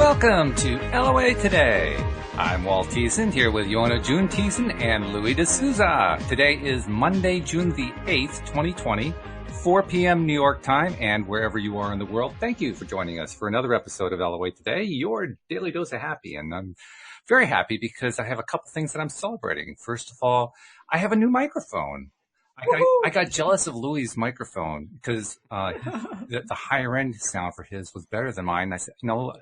Welcome to LOA Today. I'm Walt Thiessen here with Yona June Thiessen and Louis D'Souza. Today is Monday, June the 8th, 2020, 4 p.m. New York time, and wherever you are in the world, thank you for joining us for another episode of LOA Today, your daily dose of happy. And I'm very happy because I have a couple things that I'm celebrating. First of all, I have a new microphone. I got jealous of Louis' microphone because the higher end sound for his was better than mine. I said,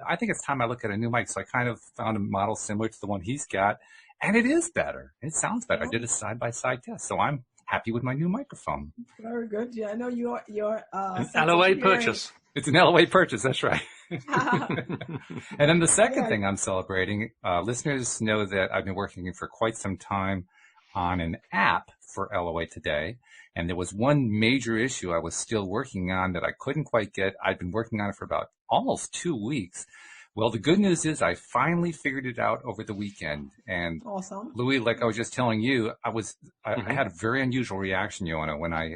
I think it's time I look at a new mic. So I kind of found a model similar to the one he's got, and it is better. It sounds better. I did a side-by-side test, so I'm happy with my new microphone. Very good. Yeah, I know your an LOA purchase. It's an LOA purchase. That's right. And then the second thing I'm celebrating, listeners know that I've been working for quite some time on an app for LOA Today. And there was one major issue I was still working on that I couldn't quite get. I'd been working on it for about almost 2 weeks. Well, the good news is I finally figured it out over the weekend. And awesome. Louis, like I was just telling you, I had a very unusual reaction, Yona, when I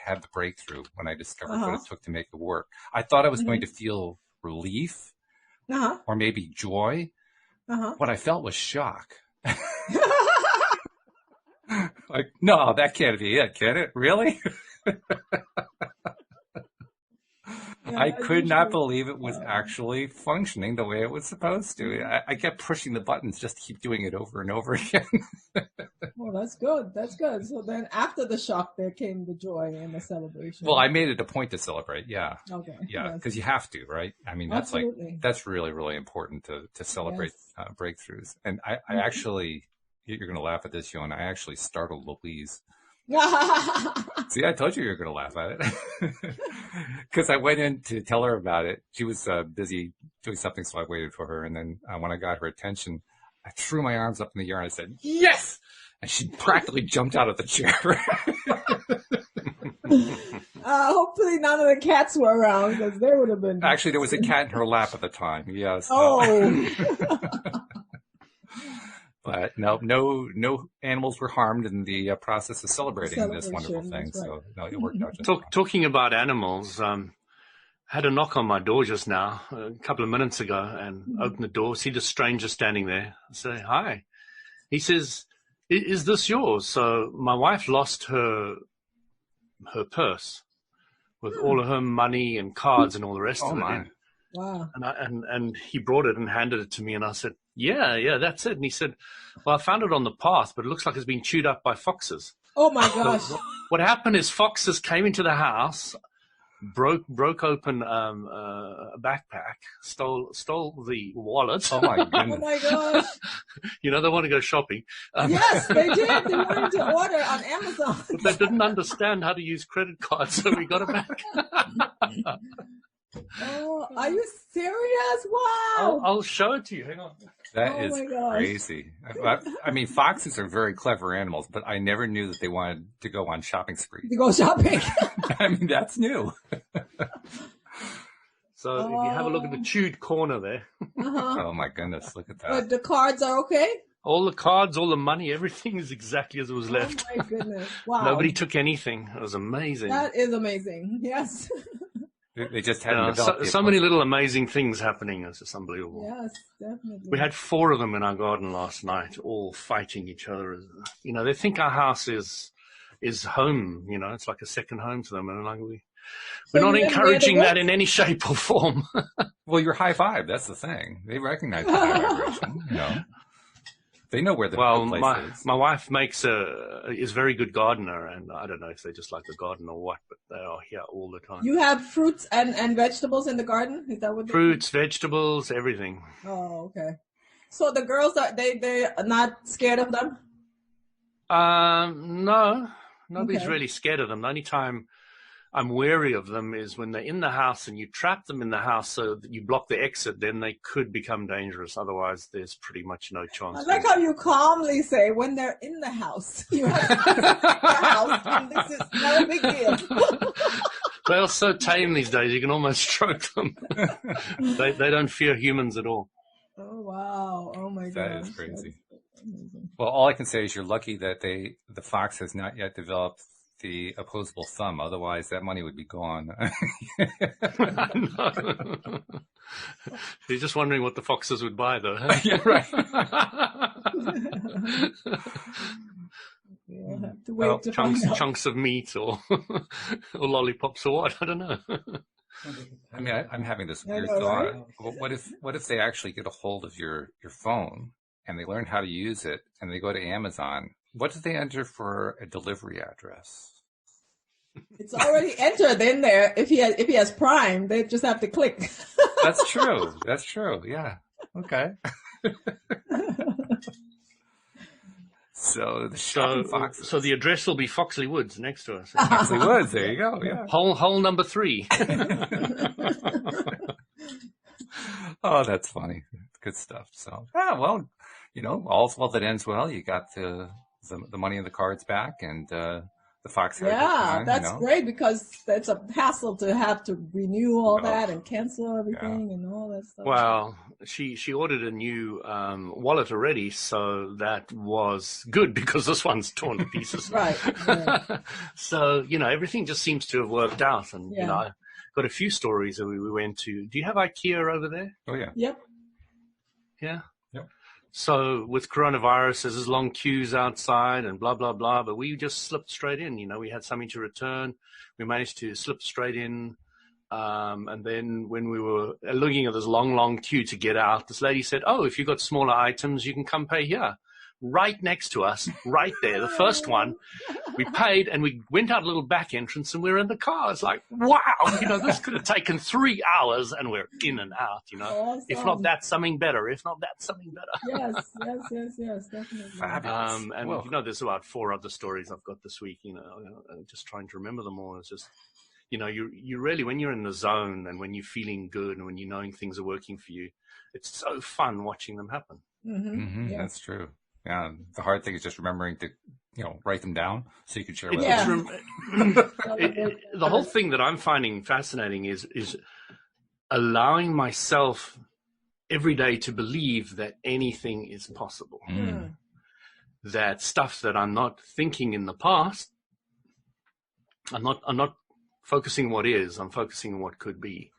had the breakthrough, when I discovered what it took to make it work. I thought I was going to feel relief or maybe joy. What I felt was shock. Like, no, that can't be it, can it? Really? I could not believe it was actually functioning the way it was supposed to. I kept pushing the buttons just to keep doing it over and over again. Well, that's good. That's good. So then after the shock, there came the joy and the celebration. Well, I made it a point to celebrate. Yeah. Okay. Yeah. Because you have to, right? I mean, that's that's really, really important to celebrate breakthroughs. And I actually, you're going to laugh at this, Yona. I actually startled Louise. See, I told you were going to laugh at it. Because I went in to tell her about it. She was busy doing something, so I waited for her. And then when I got her attention, I threw my arms up in the air and I said, yes! And she practically jumped out of the chair. Hopefully none of the cats were around because they would have been. Actually, there was a cat in her lap at the time. Yes. Oh. But no animals were harmed in the process of celebrating this wonderful thing. Right. So no, it worked out just fine. Talking about animals, had a knock on my door just now, a couple of minutes ago, and opened the door, see the stranger standing there. I say, hi. He says, is this yours? So my wife lost her purse with all of her money and cards and all the rest of it in. Wow. And he brought it and handed it to me, and I said, yeah, that's it. And he said, well, I found it on the path, but it looks like it's been chewed up by foxes. Oh my gosh. So what happened is foxes came into the house, broke open a backpack, stole the wallet. Oh my goodness. Oh my gosh. They want to go shopping. Yes, they did. They wanted to order on Amazon. But they didn't understand how to use credit cards, so we got it back. Oh, are you serious? Wow. I'll show it to you. Hang on. That is crazy. I mean, foxes are very clever animals, but I never knew that they wanted to go on shopping spree. To go shopping. I mean, that's new. So if you have a look at the chewed corner there. Oh my goodness, look at that. But the cards are okay? All the cards, all the money, everything is exactly as it was left. Oh my goodness. Wow. Nobody took anything. It was amazing. That is amazing. Yes. They just hadn't developed so many little amazing things happening. It's just unbelievable. Yes, definitely. We had 4 of them in our garden last night, all fighting each other. They think our house is home. It's like a second home to them, and we're not encouraging that in any shape or form. Well, you're high five. That's the thing. They recognize the high vibration. They know where the place is. My wife is a very good gardener, and I don't know if they just like the garden or what, but they are here all the time. You have fruits and vegetables in the garden? Is that what? Fruits, vegetables, everything. Oh, okay. So the girls they're not scared of them? No, nobody's really scared of them. The only time I'm wary of them is when they're in the house and you trap them in the house so that you block the exit, then they could become dangerous. Otherwise, there's pretty much no chance. I like how you calmly say when they're in the house. You have to in the house, and this is no big deal. They are so tame these days, you can almost stroke them. They don't fear humans at all. Oh, wow. Oh, my God. That is crazy. Well, all I can say is you're lucky that the fox has not yet developed the opposable thumb. Otherwise, that money would be gone. No. You're just wondering what the foxes would buy, though. Huh? Yeah, right. We'll have to wait to find out. Chunks of meat or or lollipops or what? I don't know. I mean, I'm having this weird know, thought. right? What if they actually get a hold of your phone and they learn how to use it and they go to Amazon? What do they enter for a delivery address? It's already entered in there. If he has Prime, they just have to click. That's true. That's true. Yeah. Okay. So the shopping foxes. So the address will be Foxley Woods next to us. Foxley Woods. There you go. Yeah. Hole number 3. Oh, that's funny. Good stuff. So, yeah, well, all's well that ends well. You got the money and the cards back, and the fox. Yeah, that's great, because it's a hassle to have to renew all that and cancel everything and all that stuff. Well, she ordered a new wallet already, so that was good because this one's torn to pieces. Right. So, everything just seems to have worked out. And, I got a few stories that we went to. Do you have IKEA over there? Oh, yeah. Yep. Yeah? Yep. So with coronavirus, there's long queues outside and blah, blah, blah. But we just slipped straight in. We had something to return. We managed to slip straight in. And then when we were looking at this long queue to get out, this lady said, "Oh, if you've got smaller items, you can come pay here." Right next to us, right there, the first one. We paid and we went out a little back entrance and we were in the car. It's like, wow, this could have taken 3 hours and we're in and out, Awesome. If not that, something better. If not that, something better. Yes, definitely. Fabulous. And there's about 4 other stories I've got this week, just trying to remember them all. It's just, you really, when you're in the zone and when you're feeling good and when you're knowing things are working for you, it's so fun watching them happen. Mm-hmm. Yeah. That's true. Yeah. The hard thing is just remembering to, write them down so you can share with them. The whole thing that I'm finding fascinating is allowing myself every day to believe that anything is possible. Mm. That stuff that I'm not thinking in the past, I'm not focusing on what is, I'm focusing on what could be.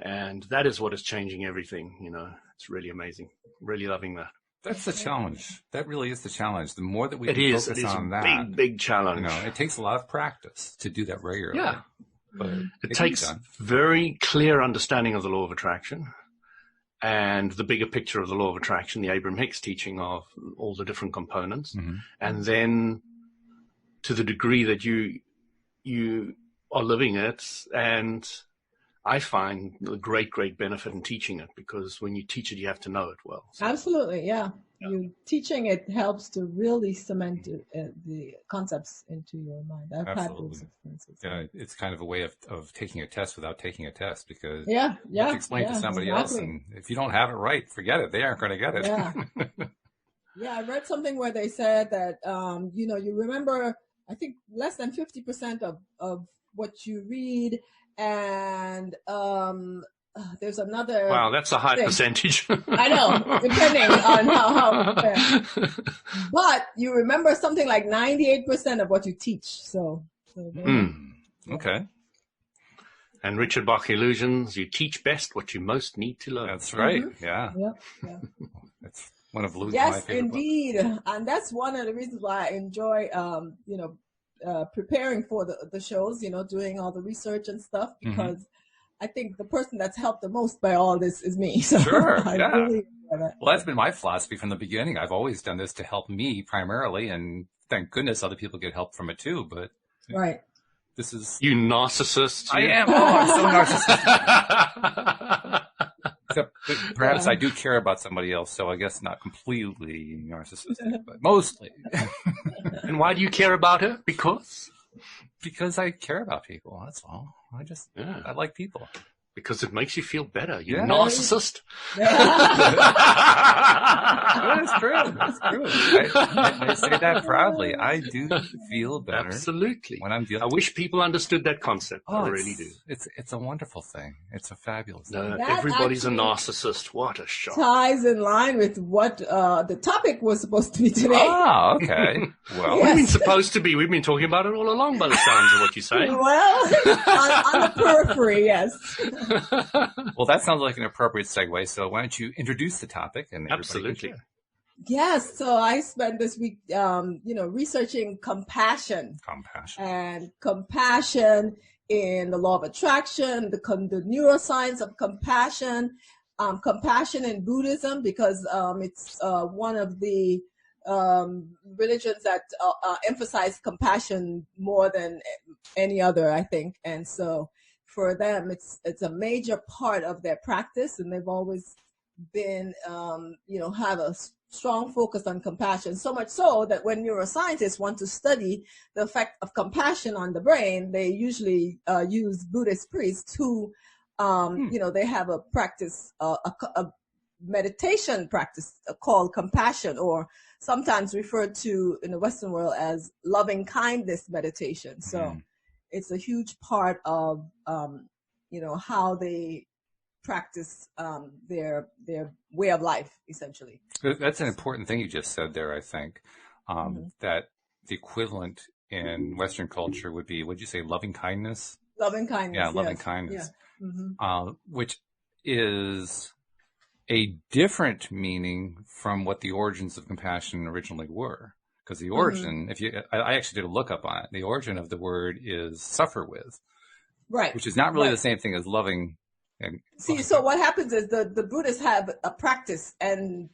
And that is what is changing everything. It's really amazing. Really loving that. That's the challenge. That really is the challenge. The more that we can focus on that. Big challenge. It takes a lot of practice to do that regularly. Yeah. But it takes very clear understanding of the law of attraction and the bigger picture of the law of attraction, the Abraham Hicks teaching of all the different components. Mm-hmm. And then to the degree that you are living it, and I find a great benefit in teaching it, because when you teach it, you have to know it well. So. Absolutely, yeah. You teaching it helps to really cement the concepts into your mind. I've had those experiences. Yeah, it's kind of a way of taking a test without taking a test, because you have to explain to somebody else, and if you don't have it right, forget it. They aren't going to get it. Yeah. Yeah, I read something where they said that you remember, I think, less than 50% of what you read. And there's another. Wow, that's a high percentage. I know, depending on how. But you remember something like 98% of what you teach. So okay. And Richard Bach Illusions, you teach best what you most need to learn. That's right. Mm-hmm. Yeah. Yep. That's one of Lou's my favorite indeed. books. And that's one of the reasons why I enjoy, preparing for the shows, doing all the research and stuff, because I think the person that's helped the most by all this is me. So sure, I really enjoy that. Well, that's been my philosophy from the beginning. I've always done this to help me primarily, and thank goodness other people get help from it too. But right, this is you narcissist. I am. Oh, I'm so narcissistic. Except perhaps I do care about somebody else, so I guess not completely narcissistic, but mostly. And why do you care about her? Because I care about people. That's all. I like people. Because it makes you feel better. You Yeah. narcissist. That is true. That's true. I say that proudly. I do feel better. Absolutely. When I'm dealing. I wish people understood that concept. I really do. It's a wonderful thing. It's a fabulous thing. No, That everybody's a actually narcissist. What a shock. ties in line with what the topic was supposed to be today. Oh, okay. Well, We've been supposed to be. We've been talking about it all along by the sounds of what you're saying. Well, on the periphery, yes. well, that sounds like an appropriate segue. So why don't you introduce the topic and Absolutely. Yes. So I spent this week, researching compassion. And compassion in the law of attraction, the neuroscience of compassion, compassion in Buddhism, because it's one of the religions that emphasize compassion more than any other, I think. And so for them, it's a major part of their practice, and they've always been, have a strong focus on compassion, so much so that when neuroscientists want to study the effect of compassion on the brain, they usually use Buddhist priests who, they have a practice, a meditation practice called compassion, or sometimes referred to in the Western world as loving kindness meditation. So it's a huge part of, how they practice their way of life, essentially. That's an important thing you just said there, I think, that the equivalent in Western culture would be, would you say loving kindness? Loving kindness. Yeah, loving kindness, which is a different meaning from what the origins of compassion originally were. Because the origin, I actually did a lookup on it. The origin of the word is suffer with, right? Which is not really the same thing as loving. So what happens is the Buddhists have a practice, and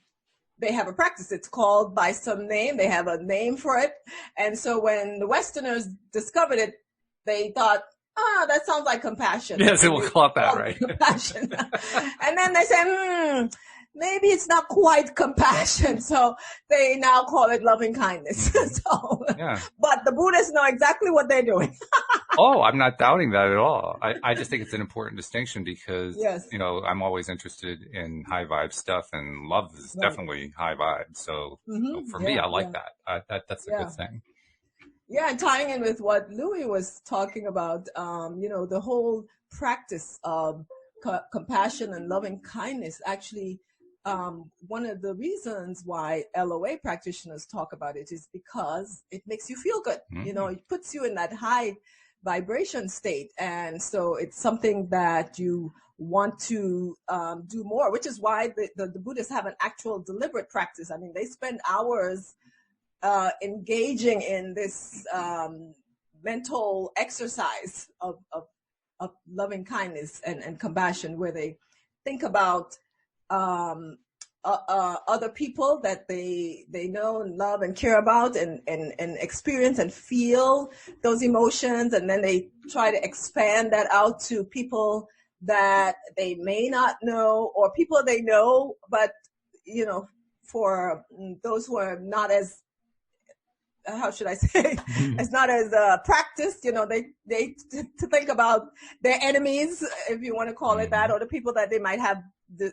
they have a practice. It's called by some name. They have a name for it. And so when the Westerners discovered it, they thought, that sounds like compassion. Yes, it will call it that, right? Compassion. And then they said, maybe it's not quite compassion. So they now call it loving kindness. But the Buddhists know exactly what they're doing. Oh, I'm not doubting that at all. I just think it's an important distinction because, I'm always interested in high vibe stuff, and love is definitely high vibe. So, for me, I like that. That's a good thing. Yeah, and tying in with what Louis was talking about, the whole practice of compassion and loving kindness, actually, one of the reasons why LOA practitioners talk about it is because it makes you feel good. It puts you in that high vibration state. And so it's something that you want to do more, which is why the Buddhists have an actual deliberate practice. I mean, they spend hours engaging in this mental exercise of loving kindness and compassion, where they think about other people that they know and love and care about, and experience and feel those emotions, and then they try to expand that out to people that they may not know, or people they know, but for those who are not as, how should I say, it's not as practiced, they to think about their enemies, if you want to call it that, or the people that they might have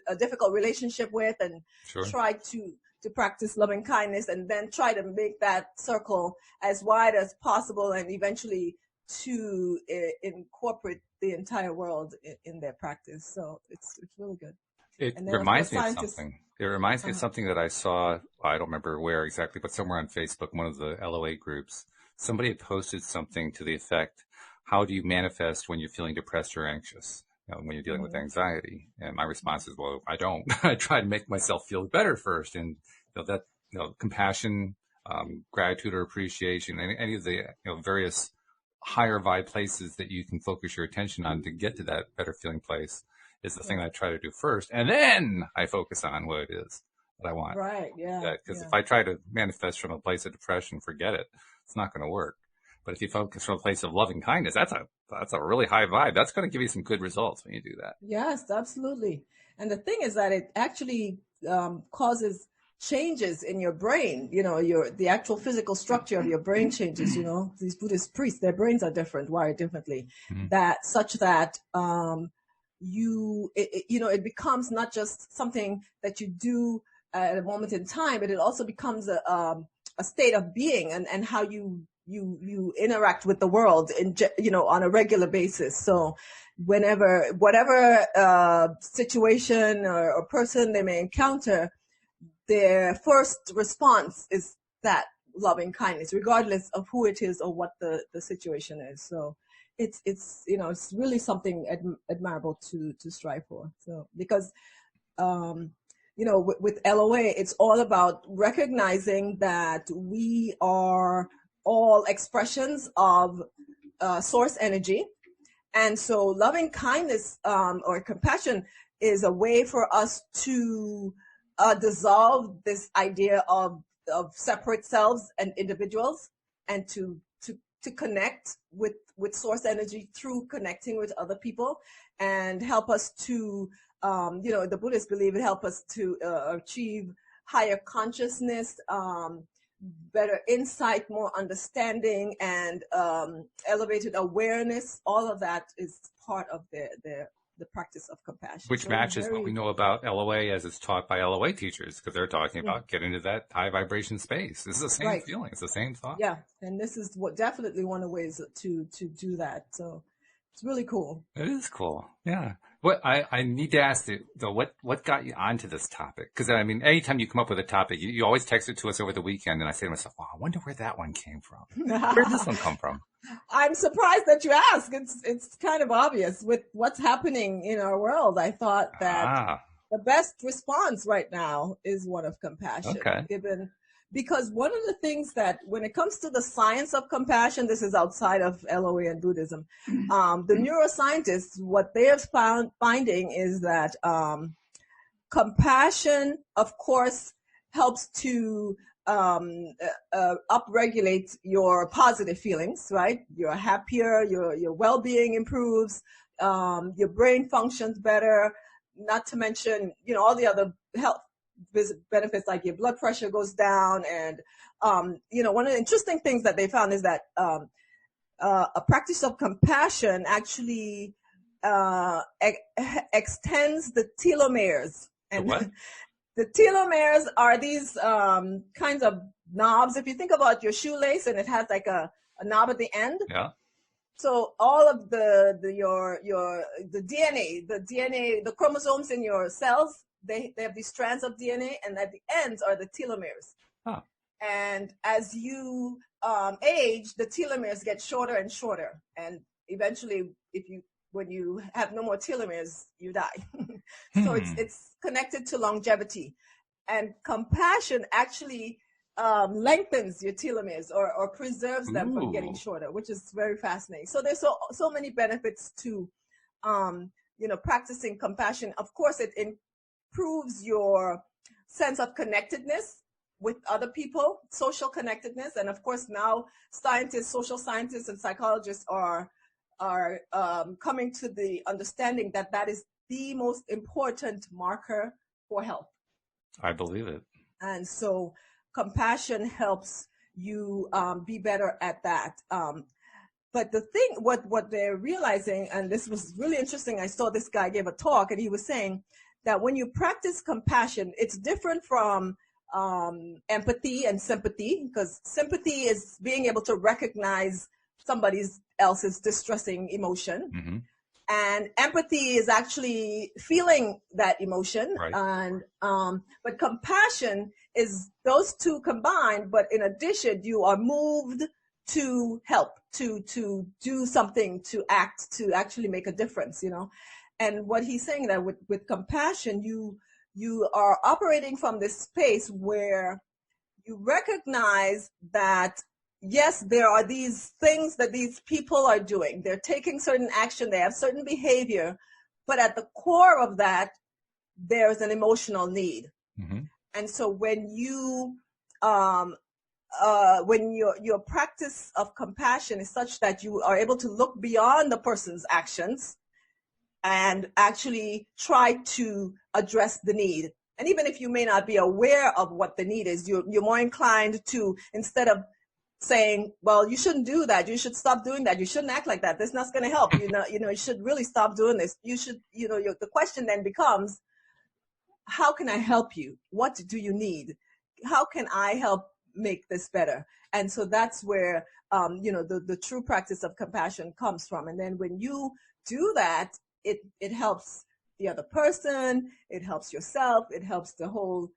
a difficult relationship with, and try to practice loving kindness, and then try to make that circle as wide as possible, and eventually to incorporate the entire world in their practice. So it's really good. It reminds me of something. It reminds me of something that I saw, I don't remember where exactly, but somewhere on Facebook, one of the LOA groups, somebody had posted something to the effect, how do you manifest when you're feeling depressed or anxious, when you're dealing with anxiety? And my response is, well, I don't. I try to make myself feel better first. And compassion, gratitude or appreciation, any of the various higher vibe places that you can focus your attention on to get to that better feeling place is the thing that I try to do first, and then I focus on what it is that I want. Right, yeah. Because if I try to manifest from a place of depression, forget it. It's not going to work. But if you focus from a place of loving kindness, that's a really high vibe. That's going to give you some good results when you do that. Yes, absolutely. And the thing is that it actually causes changes in your brain. The actual physical structure of your brain changes. These Buddhist priests, their brains are different, wired differently. That it becomes not just something that you do at a moment in time, but it also becomes a state of being and how you interact with the world on a regular basis. So whatever situation or person they may encounter, their first response is that loving kindness, regardless of who it is or what the situation is. So it's really something admirable to strive for. So because with LOA, it's all about recognizing that we are all expressions of source energy. And so loving kindness or compassion is a way for us to dissolve this idea of separate selves and individuals, and to connect with source energy through connecting with other people, and help us to the Buddhists believe it help us to achieve higher consciousness, better insight, more understanding, and elevated awareness. All of that is part of the practice of compassion. Which matches what we know about LOA as it's taught by LOA teachers, because they're talking about getting into that high vibration space. This is the same feeling. It's the same thought. Yeah, and this is definitely one of the ways to do that. So it's really cool. It is cool. Yeah. What I need to ask you, though, what got you onto this topic? Because, I mean, anytime you come up with a topic, you always text it to us over the weekend, and I say to myself, wow, I wonder where that one came from. Where did this one come from? I'm surprised that you ask. It's kind of obvious with what's happening in our world. I thought that the best response right now is one of compassion. Okay. Because one of the things that when it comes to the science of compassion, this is outside of LOA and Buddhism, the neuroscientists, what they have finding is that compassion, of course, helps to upregulate your positive feelings, right? You're happier, your well-being improves, your brain functions better, not to mention, all the other health benefits, like your blood pressure goes down. And, one of the interesting things that they found is that a practice of compassion actually extends the telomeres. And what? The telomeres are these kinds of knobs. If you think about your shoelace and it has like a knob at the end. Yeah. So all of the DNA, the chromosomes in your cells, they have these strands of DNA, and at the ends are the telomeres. Huh. And as you age, the telomeres get shorter and shorter, and eventually, when you have no more telomeres, you die. So it's connected to longevity, and compassion actually lengthens your telomeres or preserves them from getting shorter, which is very fascinating. So there's so many benefits to practicing compassion. Of course, it improves your sense of connectedness with other people, social connectedness, and of course now social scientists and psychologists are coming to the understanding that is the most important marker for health. I believe it. And so compassion helps you be better at that. But the thing, what they're realizing, and this was really interesting, I saw this guy give a talk, and he was saying that when you practice compassion, it's different from empathy and sympathy, because sympathy is being able to recognize somebody else's distressing emotion. Mm-hmm. And empathy is actually feeling that emotion. Right. And but compassion is those two combined, but in addition, you are moved to help, to do something, to act, to actually make a difference, And what he's saying that with compassion, you are operating from this space where you recognize that, yes, there are these things that these people are doing. They're taking certain action. They have certain behavior. But at the core of that, there's an emotional need. Mm-hmm. And so when your practice of compassion is such that you are able to look beyond the person's actions and actually try to address the need. And even if you may not be aware of what the need is, you're more inclined to, instead of saying, well, you shouldn't do that. You should stop doing that. You shouldn't act like that. That's not going to help. You should really stop doing this. You should, the question then becomes, how can I help you? What do you need? How can I help make this better? And so that's where, the true practice of compassion comes from. And then when you do that, it helps the other person, it helps yourself, it helps the whole,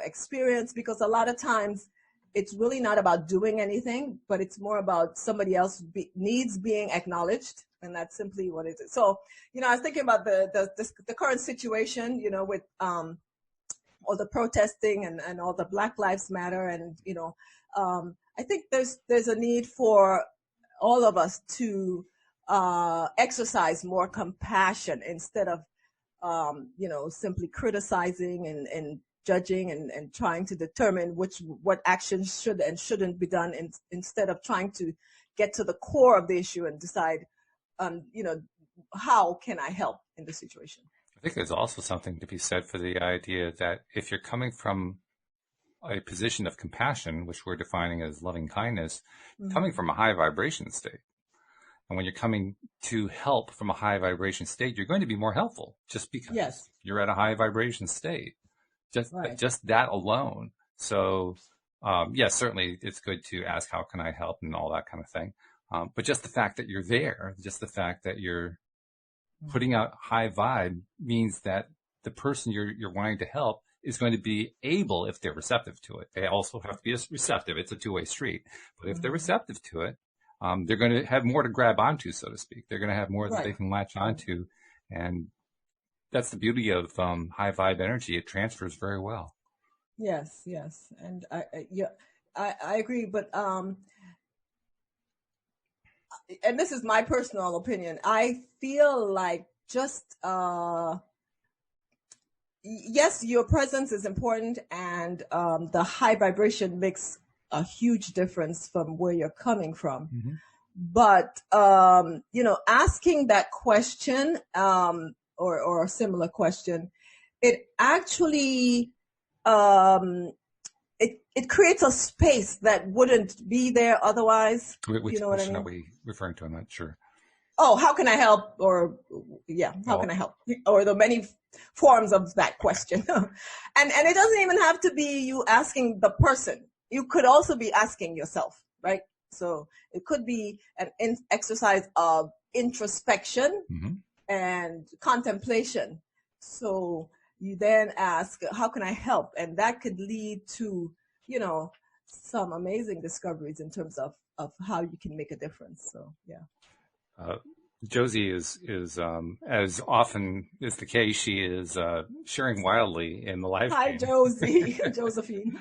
experience, because a lot of times it's really not about doing anything, but it's more about somebody else needs being acknowledged. And that's simply what it is. So, I was thinking about the current situation, with all the protesting and all the Black Lives Matter. And, I think there's a need for all of us to exercise more compassion instead of, simply criticizing and judging and trying to determine what actions should and shouldn't be done, instead of trying to get to the core of the issue and decide, how can I help in the situation? I think there's also something to be said for the idea that if you're coming from a position of compassion, which we're defining as loving kindness, coming from a high vibration state. And when you're coming to help from a high vibration state, you're going to be more helpful just because you're at a high vibration state. Just that alone. So, yes, certainly it's good to ask, how can I help, and all that kind of thing. But just the fact that you're there, just the fact that you're putting out high vibe, means that the person you're wanting to help is going to be able, if they're receptive to it. They also have to be receptive. It's a two-way street. But if they're receptive to it, they're going to have more to grab onto, so to speak. They're going to have more that they can latch onto. And that's the beauty of high vibe energy. It transfers very well. Yes. And I agree. But, and this is my personal opinion, I feel like just, yes, your presence is important, and the high vibration makes a huge difference from where you're coming from. Mm-hmm. But, asking that question, or a similar question, it actually, it creates a space that wouldn't be there otherwise. Which what question are we referring to? I'm not sure. Oh, how can I help? Or how can I help? Or the many forms of that question. and it doesn't even have to be you asking the person. You could also be asking yourself, right? So it could be an exercise of introspection and contemplation. So you then ask, how can I help? And that could lead to, some amazing discoveries in terms of how you can make a difference. So, yeah. Josie is as often is the case, she is sharing wildly in the live Hi, stream. Josie, Josephine.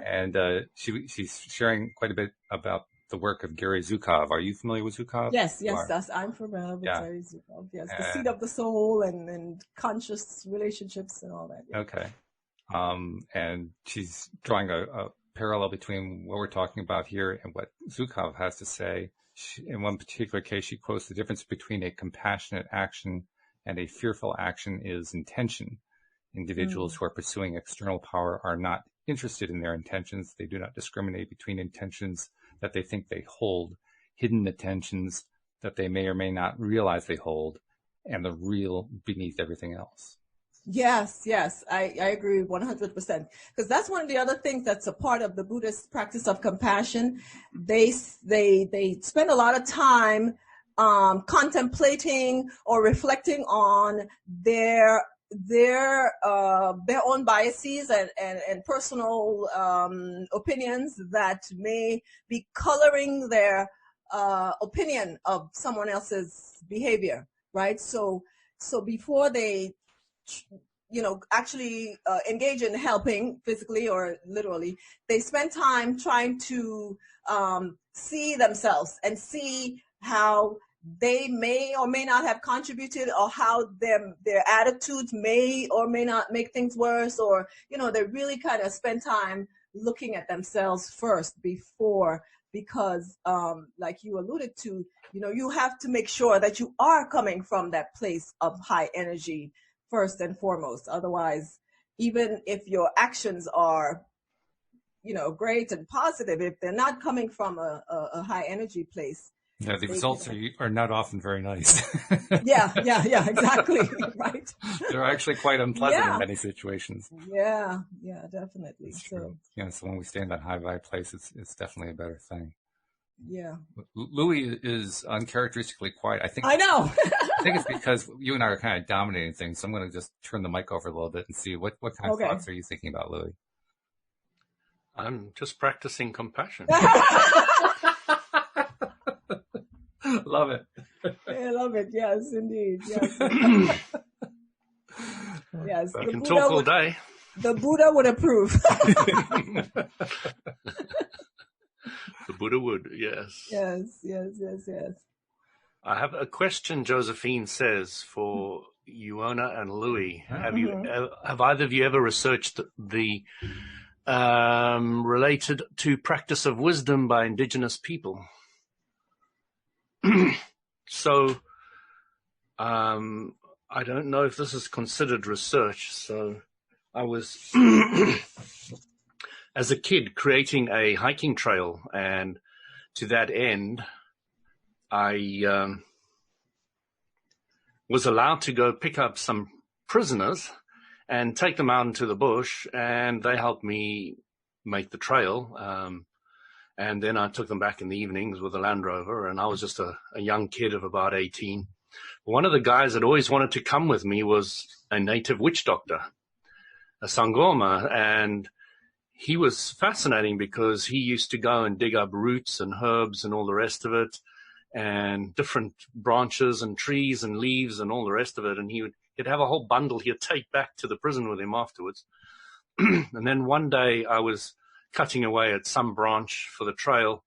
And she's sharing quite a bit about the work of Gary Zukov. Are you familiar with Zukov? Yes, I'm familiar with Gary Zukov. Yes, the seed of the soul and conscious relationships and all that. Yeah. Okay. And she's drawing a parallel between what we're talking about here and what Zukov has to say. In one particular case, she quotes, the difference between a compassionate action and a fearful action is intention. Individuals who are pursuing external power are not interested in their intentions. They do not discriminate between intentions that they think they hold, hidden intentions that they may or may not realize they hold, and the real beneath everything else. Yes, I agree 100%. Because that's one of the other things that's a part of the Buddhist practice of compassion. They spend a lot of time contemplating or reflecting on their own biases and personal opinions that may be coloring their opinion of someone else's behavior, right? So before they actually engage in helping physically or literally, they spend time trying to see themselves and see how they may or may not have contributed, or how their attitudes may or may not make things worse, or they really kind of spend time looking at themselves first before, because like you alluded to, you have to make sure that you are coming from that place of high energy first and foremost. Otherwise, even if your actions are great and positive, if they're not coming from a high energy place. Yeah, the results are not often very nice. Yeah, exactly. Right. They're actually quite unpleasant in many situations. Yeah, definitely. It's true. So when we stay in that high vibe place, it's definitely a better thing. Yeah. Louis is uncharacteristically quiet. I know. I think it's because you and I are kind of dominating things. So I'm going to just turn the mic over a little bit and see what kind of thoughts are you thinking about, Louis? I'm just practicing compassion. Love it. I love it. Yes, indeed. Yes. Yes. I can talk all day. The Buddha would approve. The Buddha would, yes. Yes. I have a question. Josephine says for Iona and Louis. Have either of you ever researched the related to practice of wisdom by indigenous people? So, I don't know if this is considered research. So I was, as a kid, creating a hiking trail, and to that end, I was allowed to go pick up some prisoners and take them out into the bush, and they helped me make the trail. And then I took them back in the evenings with a Land Rover, and I was just a young kid of about 18. One of the guys that always wanted to come with me was a native witch doctor, a Sangoma, and he was fascinating because he used to go and dig up roots and herbs and all the rest of it, and different branches and trees and leaves and all the rest of it, and he'd have a whole bundle he'd take back to the prison with him afterwards. And then one day I was cutting away at some branch for the trail,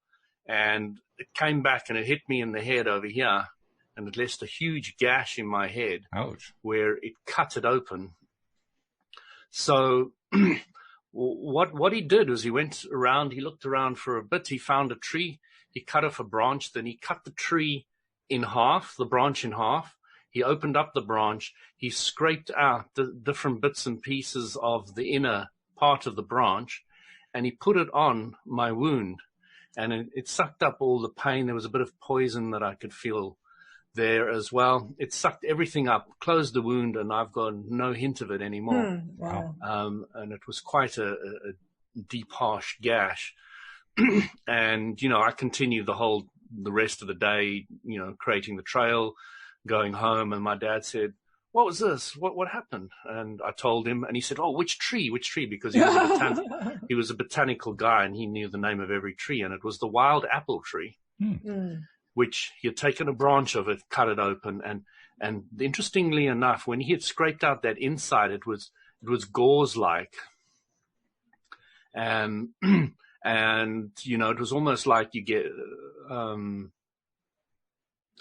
and it came back and it hit me in the head over here, and it left a huge gash in my head. Ouch. Where it cut it open. So what he did was he went around, he looked around for a bit, he found a tree, he cut off a branch, then he cut the tree in half, the branch in half. He opened up the branch, he scraped out the different bits and pieces of the inner part of the branch, and he put it on my wound, and it sucked up all the pain. There was a bit of poison that I could feel there as well. It sucked everything up, closed the wound, and I've got no hint of it anymore. Wow. And it was quite a deep, harsh gash. And, I continued the rest of the day, creating the trail, going home, and my dad said, "What was this? What happened?" And I told him, and he said, "Oh, which tree? Because he was a botanical guy, and he knew the name of every tree, and it was the wild apple tree, which he had taken a branch of it, cut it open, and interestingly enough, when he had scraped out that inside, it was gauze-like, and it was almost like you get a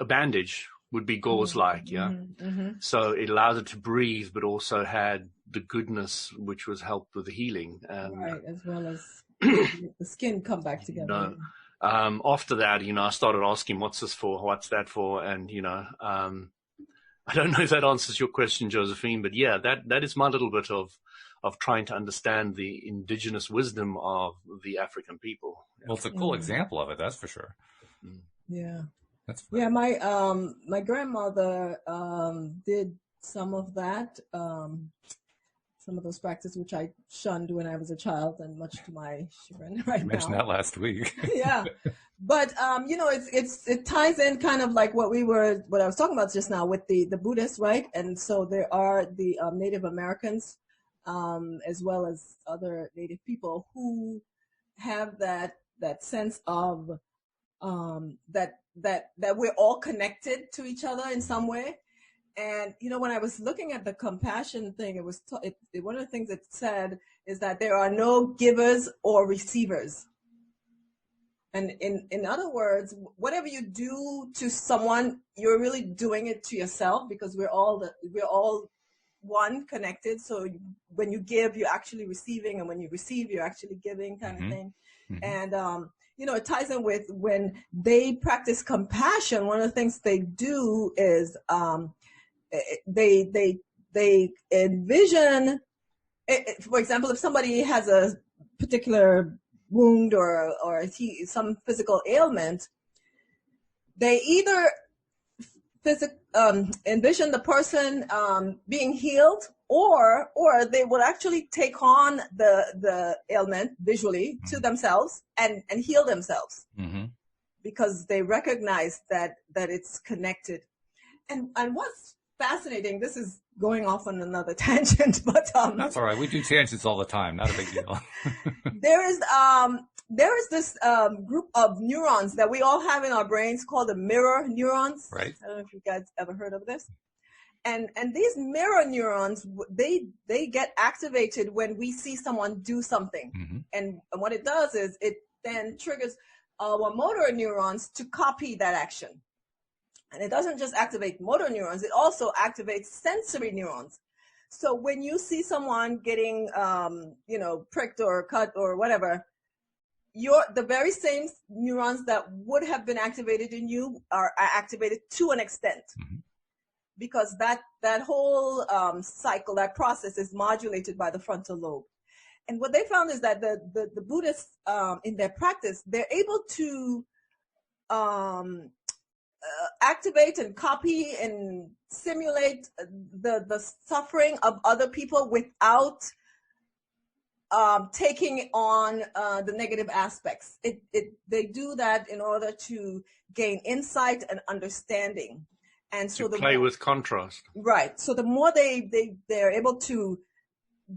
bandage." Would be gauze-like, yeah. Mm-hmm. So it allowed it to breathe, but also had the goodness, which was helped with the healing. Right, as well as the skin come back together. After that, I started asking, "What's this for? What's that for?" And I don't know if that answers your question, Josephine, but yeah, that is my little bit of trying to understand the indigenous wisdom of the African people. Well, it's a cool example of it, that's for sure. Yeah. Yeah, my grandmother did some of that, some of those practices which I shunned when I was a child, and much to my chagrin right now. You mentioned that last week. Yeah, but it ties in kind of like what I was talking about just now with the Buddhists, right? And so there are the Native Americans, as well as other Native people who have that sense of that we're all connected to each other in some way. And when I was looking at the compassion thing, it was one of the things it said is that there are no givers or receivers. And in other words, whatever you do to someone, you're really doing it to yourself, because we're all one, connected. So when you give, you're actually receiving, and when you receive, you're actually giving, kind of thing. And it ties in with when they practice compassion. One of the things they do is they envision, for example, if somebody has a particular wound or some physical ailment, they either envision the person being healed, or they will actually take on the ailment visually to themselves and heal themselves, because they recognize that it's connected. And what's fascinating, this is going off on another tangent, but that's all right. We do tangents all the time. Not a big deal. there is this group of neurons that we all have in our brains called the mirror neurons. Right. I don't know if you guys ever heard of this. And these mirror neurons, they get activated when we see someone do something. And what it does is it then triggers our motor neurons to copy that action. And it doesn't just activate motor neurons, it also activates sensory neurons. So when you see someone getting, pricked or cut or whatever, the very same neurons that would have been activated in you are activated to an extent, because that whole cycle, that process is modulated by the frontal lobe. And what they found is that the Buddhists, in their practice, they're able to activate and copy and simulate the suffering of other people without taking on the negative aspects. They do that in order to gain insight and understanding. And so to play with contrast. Right. So the more they're able to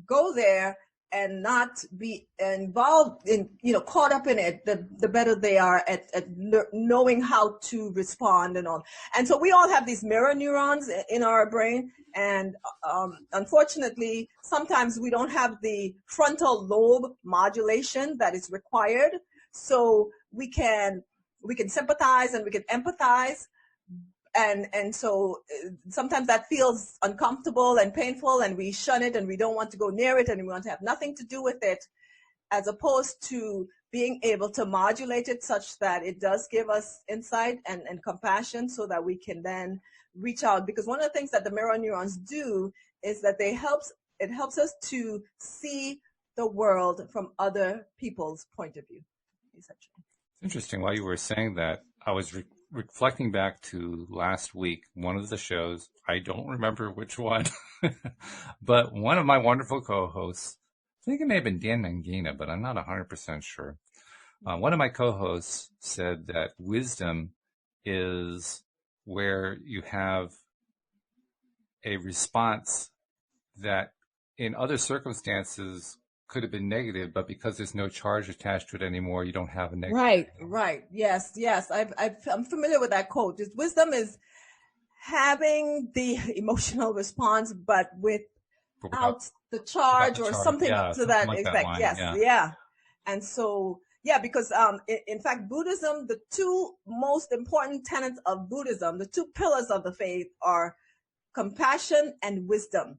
go there and not be involved in, caught up in it, the better they are at knowing how to respond and all. And so we all have these mirror neurons in our brain. And unfortunately, sometimes we don't have the frontal lobe modulation that is required. So we can sympathize and we can empathize. And so sometimes that feels uncomfortable and painful, and we shun it and we don't want to go near it and we want to have nothing to do with it, as opposed to being able to modulate it such that it does give us insight and compassion, so that we can then reach out. Because one of the things that the mirror neurons do is that it helps us to see the world from other people's point of view, essentially. It's interesting. While you were saying that, I was reflecting back to last week, one of the shows, I don't remember which one, but one of my wonderful co-hosts, I think it may have been Dan Mangina, but I'm not 100% sure. One of my co-hosts said that wisdom is where you have a response that in other circumstances could have been negative, but because there's no charge attached to it anymore, you don't have a negative. Right. Yes. I'm familiar with that quote. Wisdom is having the emotional response, but without the charge or something to that effect. Yes. Yeah. And so, because in fact, Buddhism, the two most important tenets of Buddhism, the two pillars of the faith are compassion and wisdom.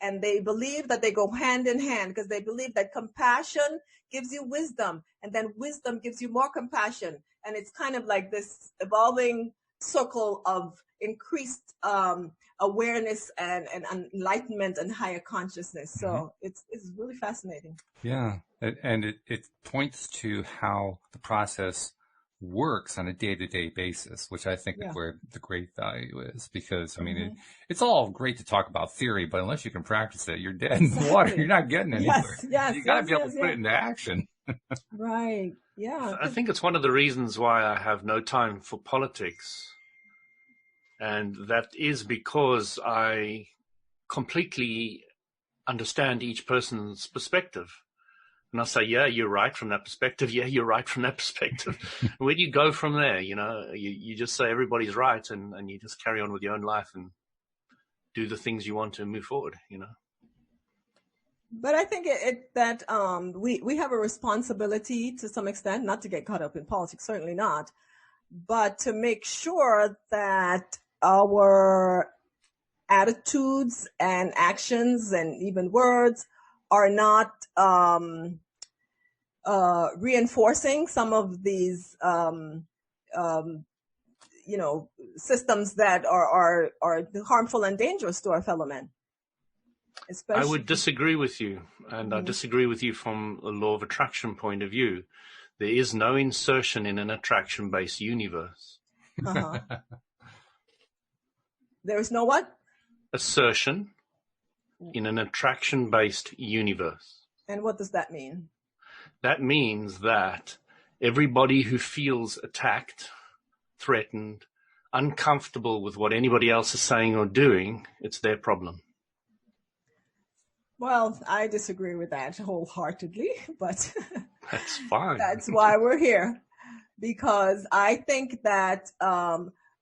And they believe that they go hand in hand, because they believe that compassion gives you wisdom, and then wisdom gives you more compassion. And it's kind of like this evolving circle of increased awareness and enlightenment and higher consciousness. So it's really fascinating. Yeah. And it points to how the process works on a day-to-day basis, which I think is where the great value is. Because, I mean, it's all great to talk about theory, but unless you can practice it, you're dead in the water. You're not getting anywhere. You got to be able to put it into action. Right. Yeah. I think it's one of the reasons why I have no time for politics. And that is because I completely understand each person's perspective. And I say, yeah, you're right from that perspective. Yeah, you're right from that perspective. Where do you go from there? You just say everybody's right, and you just carry on with your own life and do the things you want to move forward, But I think that we have a responsibility to some extent, not to get caught up in politics, certainly not, but to make sure that our attitudes and actions and even words are not reinforcing some of these systems that are harmful and dangerous to our fellow men. I especially. would disagree with you, and I disagree with you from a law of attraction point of view. There is no insertion in an attraction-based universe. Uh-huh. There is no what? Assertion in an attraction-based universe. And what does that mean? That means that everybody who feels attacked, threatened, uncomfortable with what anybody else is saying or doing, it's their problem. Well, I disagree with that wholeheartedly, but That's fine. that's why we're here. Because I think that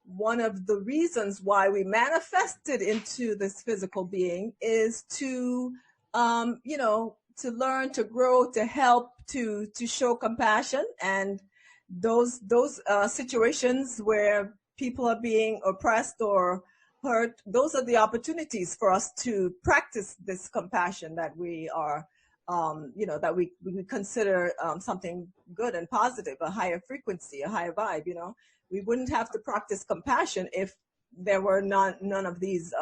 one of the reasons why we manifested into this physical being is to, to learn, to grow, to help, to show compassion. And those situations where people are being oppressed or hurt, those are the opportunities for us to practice this compassion that we are, that we consider something good and positive, a higher frequency, a higher vibe. We wouldn't have to practice compassion if there were none of these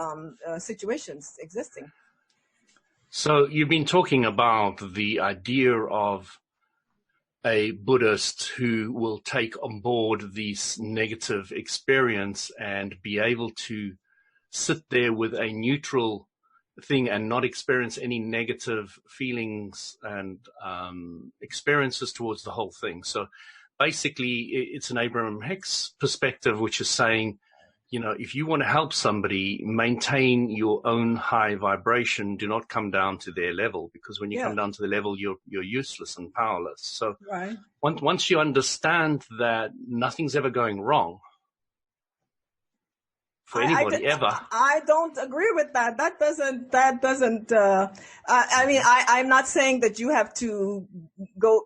situations existing. So you've been talking about the idea of a Buddhist who will take on board this negative experience and be able to sit there with a neutral thing and not experience any negative feelings and experiences towards the whole thing. So basically, it's an Abraham Hicks perspective, which is saying, if you want to help somebody maintain your own high vibration, do not come down to their level, because when you come down to the level, you're useless and powerless. So right. once you understand that nothing's ever going wrong for anybody ever. I don't agree with that. That doesn't, I'm not saying that you have to go,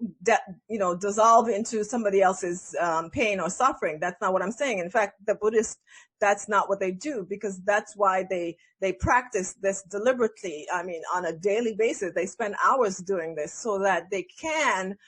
dissolve into somebody else's pain or suffering. That's not what I'm saying. In fact, the Buddhists, that's not what they do, because that's why they practice this deliberately. I mean, on a daily basis, they spend hours doing this so that they can,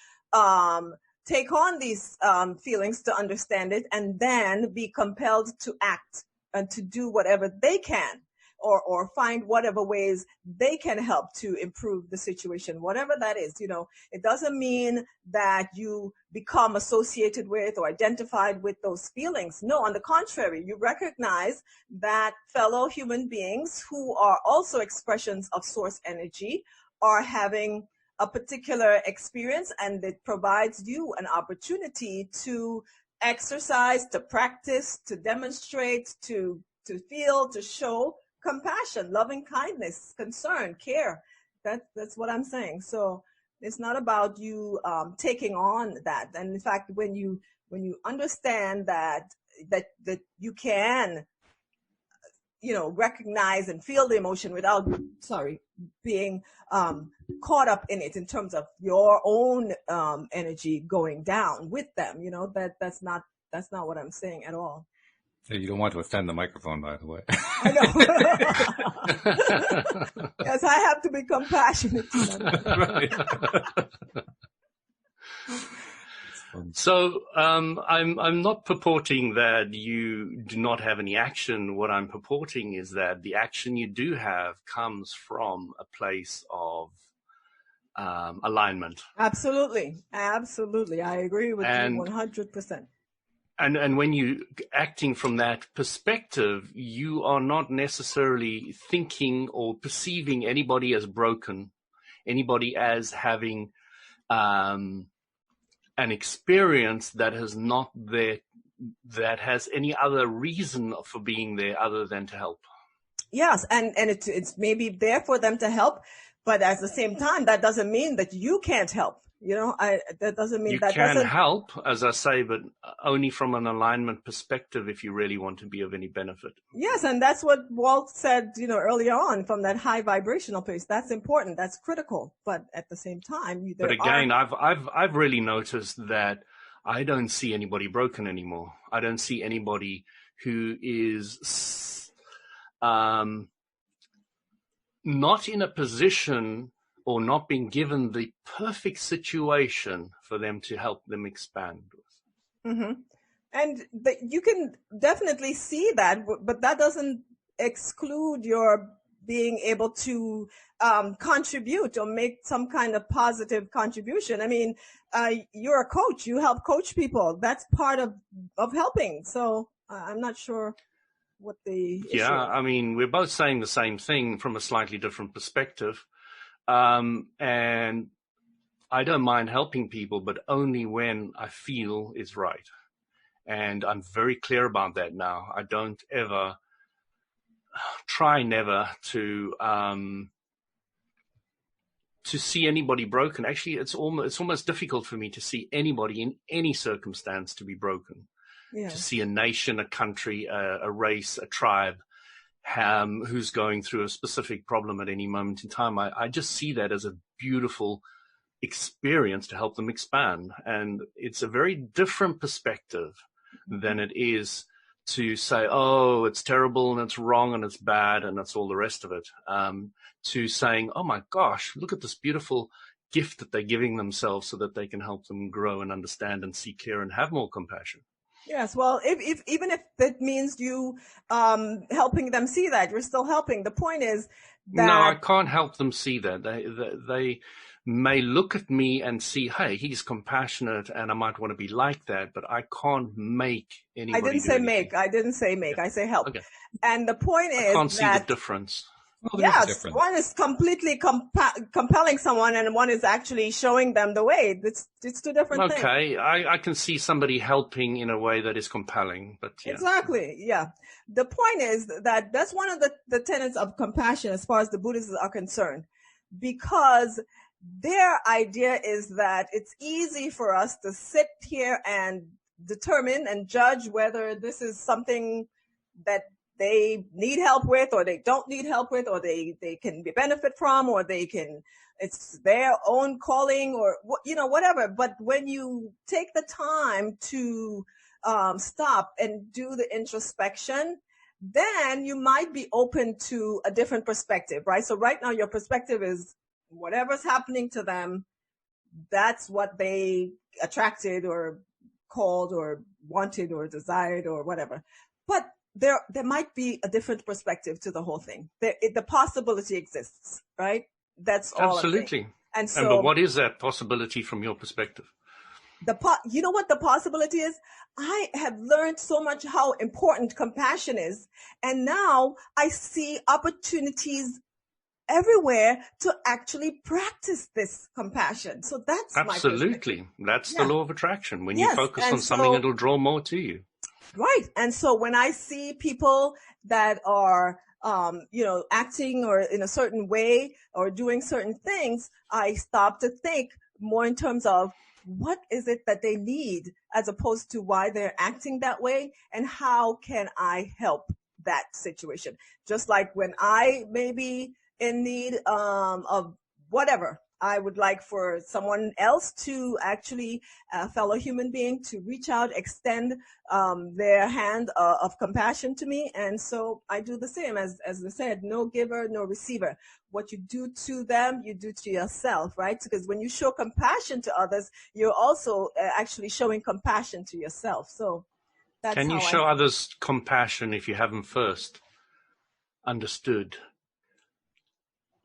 take on these feelings to understand it and then be compelled to act and to do whatever they can, or find whatever ways they can help to improve the situation, whatever that is. It doesn't mean that you become associated with or identified with those feelings. No, on the contrary, you recognize that fellow human beings who are also expressions of source energy are having a particular experience, and it provides you an opportunity to exercise, to practice, to demonstrate, to feel, to show compassion, loving kindness, concern, care. That's what I'm saying. So it's not about you taking on that. And in fact, when you understand that you can, recognize and feel the emotion without, being caught up in it in terms of your own energy going down with them, that's not what I'm saying at all. So you don't want to offend the microphone, by the way. I know. Yes, I have to be compassionate. Right. So I'm not purporting that you do not have any action. What I'm purporting is that the action you do have comes from a place of alignment. Absolutely. I agree with you 100%. And when you acting from that perspective, you are not necessarily thinking or perceiving anybody as broken, anybody as having an experience that has not there, that has any other reason for being there other than to help. Yes, and it's maybe there for them to help, but at the same time, that doesn't mean that you can't help. That doesn't mean you that can doesn't help, as I say, but only from an alignment perspective if you really want to be of any benefit. Yes, and that's what Walt said, earlier on, from that high vibrational place. That's important. That's critical. But at the same time, but again, I've really noticed that I don't see anybody broken anymore. I don't see anybody who is not in a position or not being given the perfect situation for them to help them expand. Mm-hmm. And you can definitely see that, but that doesn't exclude your being able to contribute or make some kind of positive contribution. I mean, you're a coach. You help coach people. That's part of helping. So I'm not sure what the issue is. I mean, we're both saying the same thing from a slightly different perspective. And I don't mind helping people, but only when I feel is right. And I'm very clear about that now. I don't ever try never to see anybody broken. Actually, it's almost difficult for me to see anybody in any circumstance to be broken. Yeah. To see a nation, a country, a race, a tribe, who's going through a specific problem at any moment in time. I just see that as a beautiful experience to help them expand. And it's a very different perspective than it is to say, oh, it's terrible and it's wrong and it's bad and that's all the rest of it. To saying, oh my gosh, look at this beautiful gift that they're giving themselves so that they can help them grow and understand and see clear and have more compassion. Yes, well, if even if it means you helping them see that, you're still helping. The point is that no, I can't help them see that. They may look at me and see, hey, he's compassionate, and I might want to be like that, but I can't make anybody. I didn't say make. I say help. Okay. And the point is, I can't see the difference. Well, yes, one is completely compelling someone, and one is actually showing them the way. It's two different things. Okay, I can see somebody helping in a way that is compelling, but yeah. Exactly, yeah. The point is that that's one of the tenets of compassion as far as the Buddhists are concerned, because their idea is that it's easy for us to sit here and determine and judge whether this is something that they need help with, or they don't need help with, or they can benefit from, or it's their own calling, or whatever. But when you take the time to stop and do the introspection, then you might be open to a different perspective, right? So right now your perspective is whatever's happening to them, that's what they attracted or called or wanted or desired or whatever. But there might be a different perspective to the whole thing. The possibility exists, right? That's all. Absolutely. But what is that possibility from your perspective? You know what the possibility is? I have learned so much how important compassion is, and now I see opportunities everywhere to actually practice this compassion. So that's absolutely. That's the law of attraction. When you focus on something, it'll draw more to you. Right. And so when I see people that are, acting or in a certain way or doing certain things, I stop to think more in terms of what is it that they need as opposed to why they're acting that way, and how can I help that situation? Just like when I may be in need of whatever, I would like for someone else to actually, a fellow human being, to reach out, extend their hand of compassion to me. And so I do the same. As I said, no giver, no receiver. What you do to them, you do to yourself, right? Because when you show compassion to others, you're also actually showing compassion to yourself. So that's Can you show others compassion if you haven't first understood,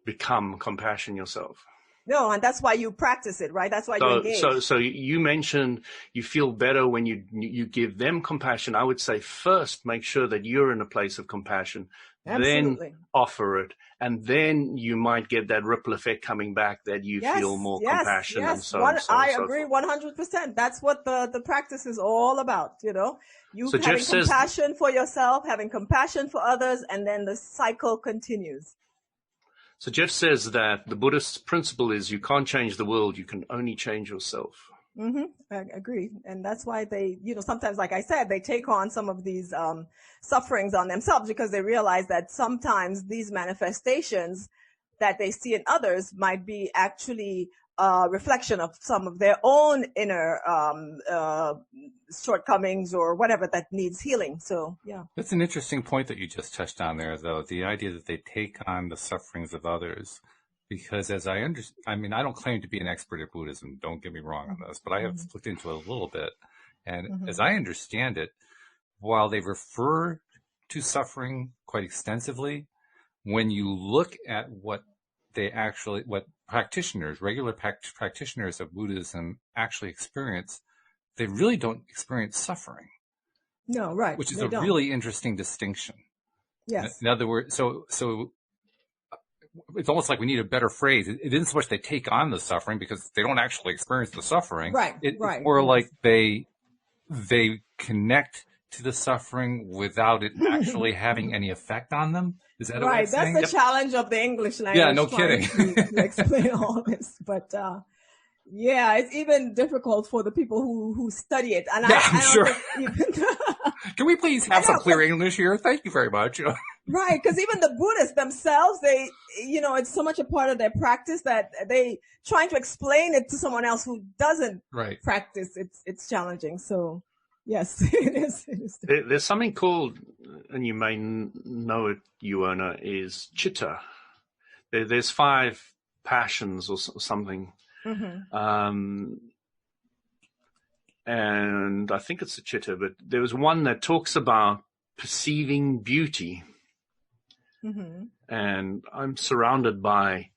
become compassion yourself? No, and that's why you practice it, right? That's why you engage. So you mentioned you feel better when you give them compassion. I would say first make sure that you're in a place of compassion, Absolutely. Then offer it, and then you might get that ripple effect coming back that you feel more compassion and so on. I agree 100%. That's what the practice is all about, You so having compassion for yourself, having compassion for others, and then the cycle continues. So Jeff says that the Buddhist principle is you can't change the world, you can only change yourself. Mm-hmm. I agree. And that's why they, sometimes, like I said, they take on some of these sufferings on themselves, because they realize that sometimes these manifestations that they see in others might be actually a reflection of some of their own inner shortcomings or whatever that needs healing. So, yeah. That's an interesting point that you just touched on there, though, the idea that they take on the sufferings of others. Because as I don't claim to be an expert at Buddhism, don't get me wrong on this, but I have looked into it a little bit. And as I understand it, while they refer to suffering quite extensively, when you look at what regular practitioners of Buddhism actually experience, they really don't experience suffering. No, right. Which is they a don't. really interesting distinction. Yes. In other words, so it's almost like we need a better phrase. It isn't so much they take on the suffering because they don't actually experience the suffering. Right. It's right. more yes. like they connect to the suffering without it actually having any effect on them. Is that right? That's the challenge of the English language. Yeah, no kidding. to explain all this, but yeah, it's even difficult for the people who study it. And yeah, I'm sure. Even Can we please have some clear English here? Thank you very much. Right, because even the Buddhists themselves, they, it's so much a part of their practice that they trying to explain it to someone else who doesn't practice. It's challenging. So, yes, it is. There's something called, and you may know it, Ioana, is chitta. There's 5 passions or something. Mm-hmm. And I think it's a chitta, but there was one that talks about perceiving beauty. Mm-hmm. And I'm surrounded by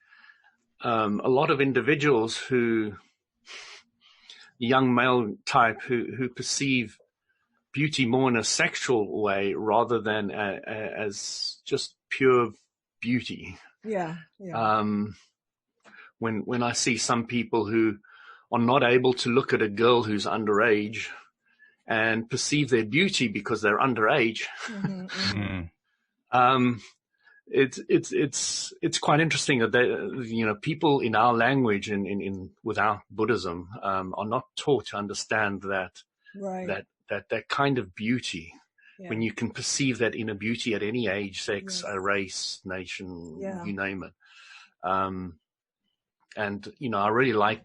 a lot of individuals young male type, who perceive beauty more in a sexual way rather than as just pure beauty. Yeah. When I see some people who are not able to look at a girl who's underage and perceive their beauty because they're underage, it's quite interesting that people in our language in without Buddhism are not taught to understand that kind of beauty. Yeah. When you can perceive that inner beauty at any age, sex, race, nation, you name it. And I really like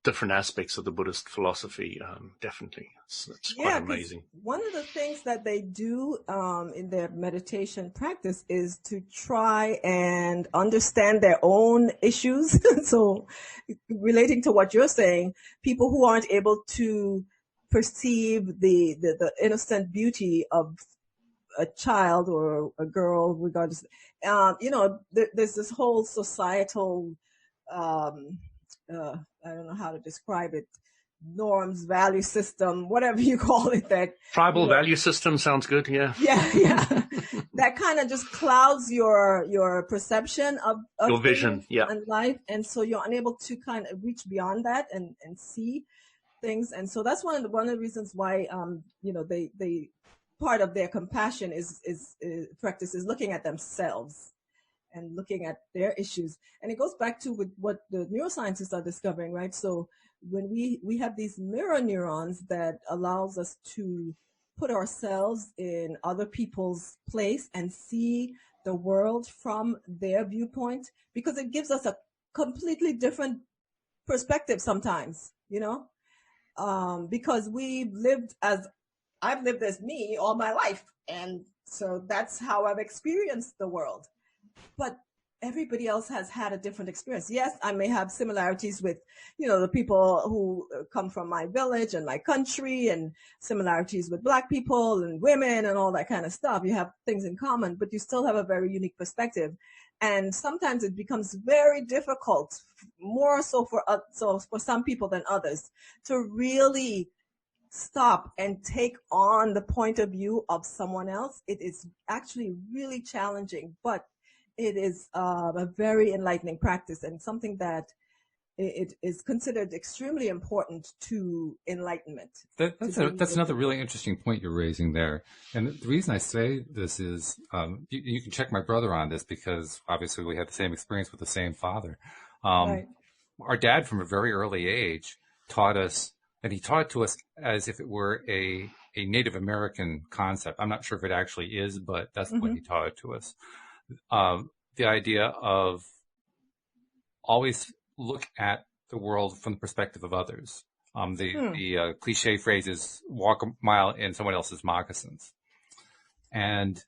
different aspects of the Buddhist philosophy. Definitely, it's quite amazing. One of the things that they do in their meditation practice is to try and understand their own issues. So, relating to what you're saying, people who aren't able to perceive the innocent beauty of a child or a girl, regardless, there's this whole societal, I don't know how to describe it, norms, value system, whatever you call it. That tribal value system sounds good. Yeah. Yeah. That kind of just clouds your perception of your vision, and life, and so you're unable to kind of reach beyond that and see things. And so that's one of the reasons why they part of their compassion is practice is looking at themselves and looking at their issues. And it goes back to with what the neuroscientists are discovering, right? So when we have these mirror neurons that allows us to put ourselves in other people's place and see the world from their viewpoint, because it gives us a completely different perspective sometimes, because I've lived as me all my life. And so that's how I've experienced the world. But everybody else has had a different experience. Yes, I may have similarities with, the people who come from my village and my country, and similarities with Black people and women and all that kind of stuff. You have things in common, but you still have a very unique perspective. And sometimes it becomes very difficult, more so for some people than others, to really stop and take on the point of view of someone else. It is actually really challenging, but it is a very enlightening practice, and something that it is considered extremely important to enlightenment. That's another really interesting point you're raising there. And the reason I say this is, you can check my brother on this, because obviously we had the same experience with the same father. Right. Our dad, from a very early age, taught us, and he taught it to us as if it were a Native American concept. I'm not sure if it actually is, but that's what he taught it to us. The idea of always look at the world from the perspective of others. The cliche phrase is walk a mile in someone else's moccasins. And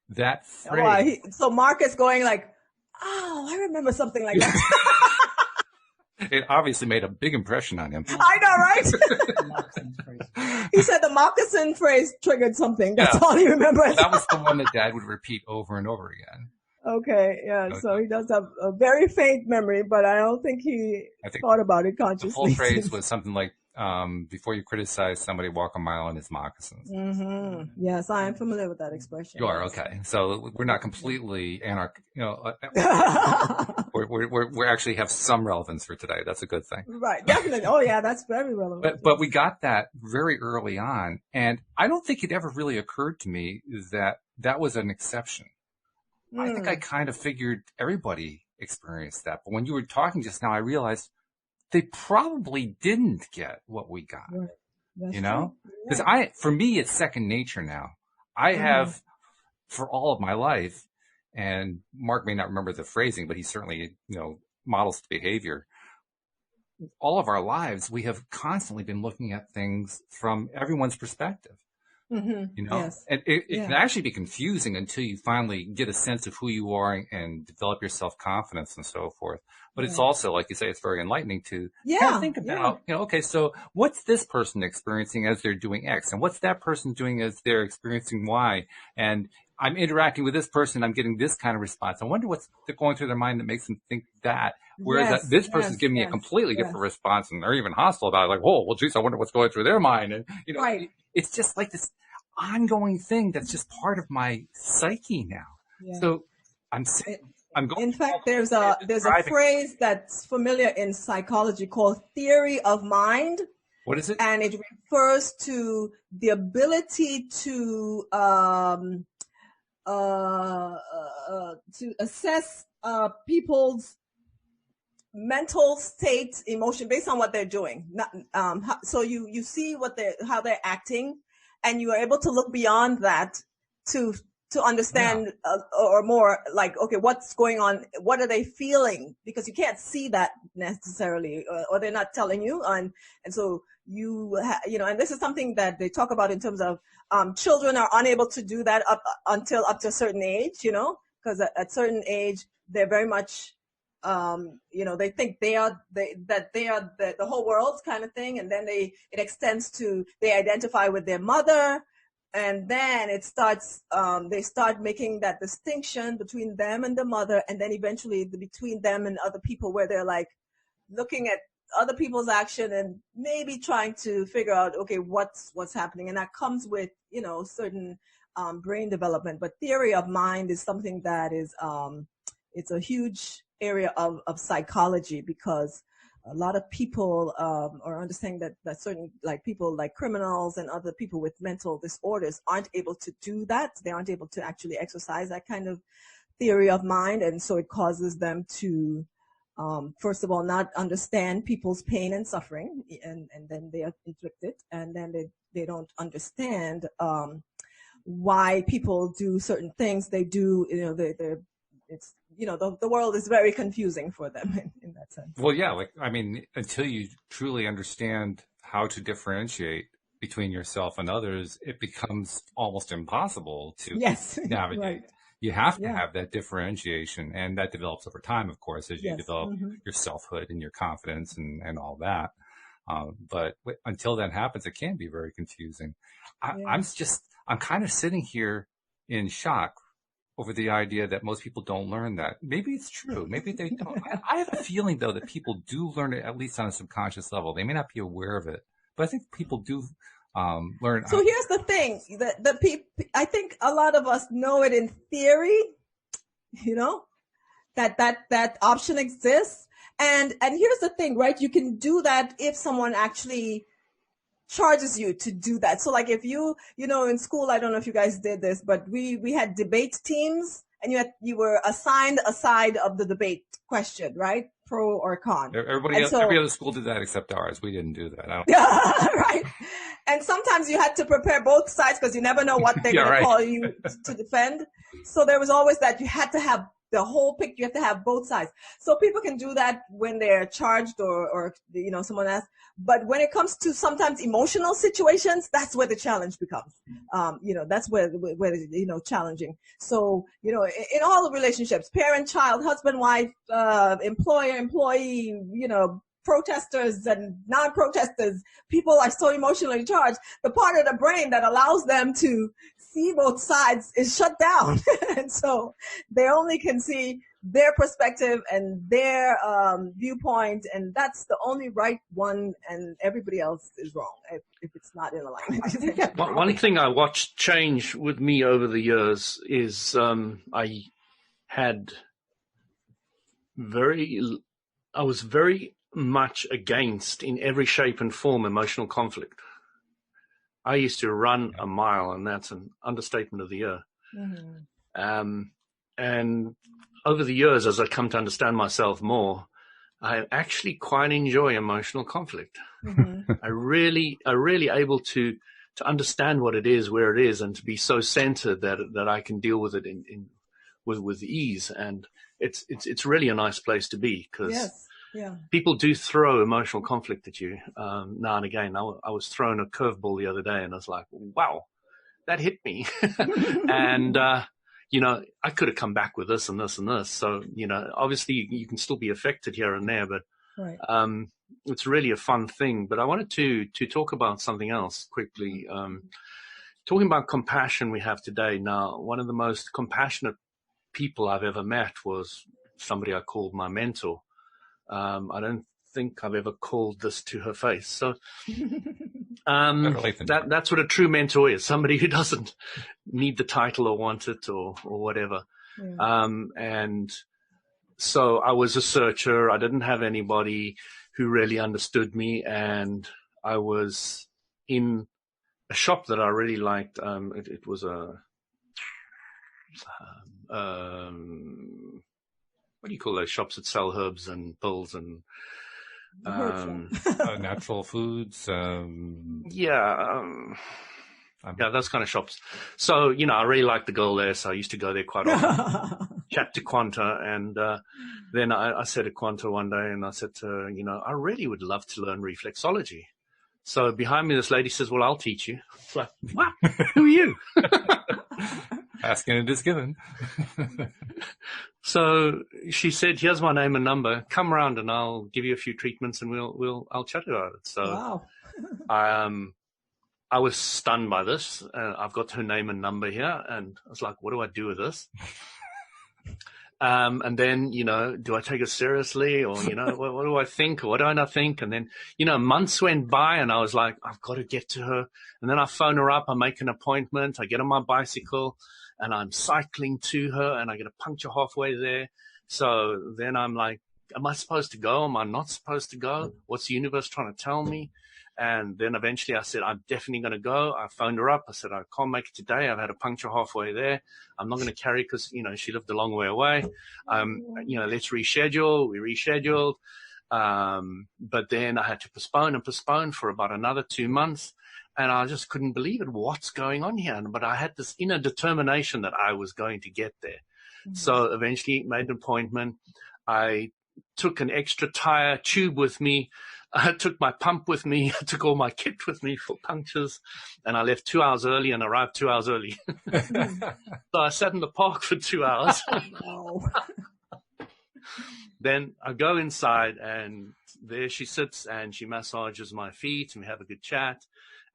that phrase... so Marcus going like, oh, I remember something like that. It obviously made a big impression on him. I know, right? He said the moccasin phrase triggered something. That's all he remembers. That was the one that Dad would repeat over and over again. Okay, yeah. So So he does have a very faint memory, but I don't think he I think thought about it the full consciously phrase since. was something like, before you criticize somebody, walk a mile in his moccasins. Yes, I am familiar with that expression. You are, Yes. okay. So we're not completely anarch, we actually have some relevance for today. That's a good thing. Right, definitely. Oh yeah, that's very relevant. But we got that very early on, and I don't think it ever really occurred to me that that was an exception. I think I kind of figured everybody experienced that. But when you were talking just now, I realized they probably didn't get what we got, Right. That's you know? true. Because Yeah. for me, it's second nature now. I have, for all of my life, and Mark may not remember the phrasing, but he certainly, models the behavior. All of our lives, we have constantly been looking at things from everyone's perspective. Yes. And it can actually be confusing until you finally get a sense of who you are and develop your self-confidence and so forth. But it's also, like you say, it's very enlightening to kind of think about, okay, so what's this person experiencing as they're doing X? And what's that person doing as they're experiencing Y? And I'm interacting with this person, I'm getting this kind of response. I wonder what's going through their mind that makes them think that. Whereas this person's giving me a completely different response, and they're even hostile about it. Like, whoa, well, geez, I wonder what's going through their mind. And, it's just like this ongoing thing that's just part of my psyche now. Yeah. So I'm going. In fact, there's a phrase that's familiar in psychology called theory of mind. What is it? And it refers to the ability to assess people's mental state, emotion based on what they're doing. So you see how they're acting, and you are able to look beyond that to understand or more like, okay, what's going on? What are they feeling? Because you can't see that necessarily, or they're not telling you. And so and this is something that they talk about in terms of children are unable to do that until up to a certain age, because at certain age, they're very much, they think they are the whole world kind of thing. And then it extends to, they identify with their mother. And then it starts, they start making that distinction between them and the mother. And then eventually between them and other people, where they're like looking at other people's action and maybe trying to figure out, okay, what's happening. And that comes with, certain brain development. But theory of mind is something that is, it's a huge area of psychology, because a lot of people are understanding that certain, like people like criminals and other people with mental disorders aren't able to do that. They aren't able to actually exercise that kind of theory of mind. And so it causes them to, first of all, not understand people's pain and suffering, and then they are inflicted, and then they don't understand why people do certain things they do. It's the world is very confusing for them in that sense. Well, yeah, until you truly understand how to differentiate between yourself and others, it becomes almost impossible to navigate. Right. You have to have that differentiation, and that develops over time, of course, as you develop your selfhood and your confidence and all that. But until that happens, it can be very confusing. I'm kind of sitting here in shock over the idea that most people don't learn that. Maybe it's true. Maybe they don't. I have a feeling, though, that people do learn it, at least on a subconscious level. They may not be aware of it, but I think people do learn. So here's the thing: I think a lot of us know it in theory, that option exists. And here's the thing, right? You can do that if someone actually charges you to do that. So like if you in school, I don't know if you guys did this, but we had debate teams, and you were assigned a side of the debate question, right? Pro or con. Every other school did that except ours. We didn't do that. Right. And sometimes you had to prepare both sides, because you never know what they're going to call you to defend. So there was always that you had to have the whole picture. You have to have both sides. So people can do that when they're charged or someone asks. But when it comes to sometimes emotional situations, that's where the challenge becomes. That's where it's challenging. So, in all the relationships, parent, child, husband, wife, employer, employee, protesters and non-protesters, people are so emotionally charged, the part of the brain that allows them to see both sides is shut down. And so they only can see their perspective and their viewpoint, and that's the only right one, and everybody else is wrong if it's not in alignment. One thing I watched change with me over the years is I was very much against, in every shape and form, emotional conflict. I used to run a mile, and that's an understatement of the year. Mm-hmm. And over the years, as I come to understand myself more, I actually quite enjoy emotional conflict. Mm-hmm. I really able to understand what it is, where it is, and to be so centered that I can deal with it with ease. And it's really a nice place to be, because people do throw emotional conflict at you now and again. I was thrown a curveball the other day, and I was like, wow, that hit me. And I could have come back with this and this and this. So, obviously you can still be affected here and there, but it's really a fun thing. But I wanted to talk about something else quickly. Talking about compassion we have today. Now, one of the most compassionate people I've ever met was somebody I called my mentor. I don't think I've ever called this to her face. So that's what a true mentor is, somebody who doesn't need the title or want it or whatever. Yeah. And so I was a searcher. I didn't have anybody who really understood me, and I was in a shop that I really liked. It was a what do you call those shops that sell herbs and pills and natural foods? Those kind of shops. So, I really liked the girl there, so I used to go there quite often, chat to Quanta. And then I said to Quanta one day, and I said to her, I really would love to learn reflexology. So behind me, this lady says, well, I'll teach you. It's like, what? Who are you? Asking it is given. So she said, here's my name and number. Come around and I'll give you a few treatments, and I'll chat about it. So I was stunned by this. I've got her name and number here, and I was like, what do I do with this? And then, do I take it seriously, or, what do I think, or what don't I think? And then, months went by, and I was like, I've got to get to her. And then I phone her up, I make an appointment, I get on my bicycle, and I'm cycling to her, and I get a puncture halfway there. So then I'm like, am I supposed to go? Am I not supposed to go? What's the universe trying to tell me? And then eventually I said, I'm definitely going to go. I phoned her up. I said, I can't make it today. I've had a puncture halfway there. I'm not going to carry because, she lived a long way away. Let's reschedule. We rescheduled. But then I had to postpone for about another 2 months. And I just couldn't believe it. What's going on here? But I had this inner determination that I was going to get there. Mm-hmm. So eventually made an appointment. I took an extra tire tube with me. I took my pump with me. I took all my kit with me for punctures. And I left 2 hours early and arrived 2 hours early. So I sat in the park for 2 hours. Then I go inside, and there she sits, and she massages my feet, and we have a good chat.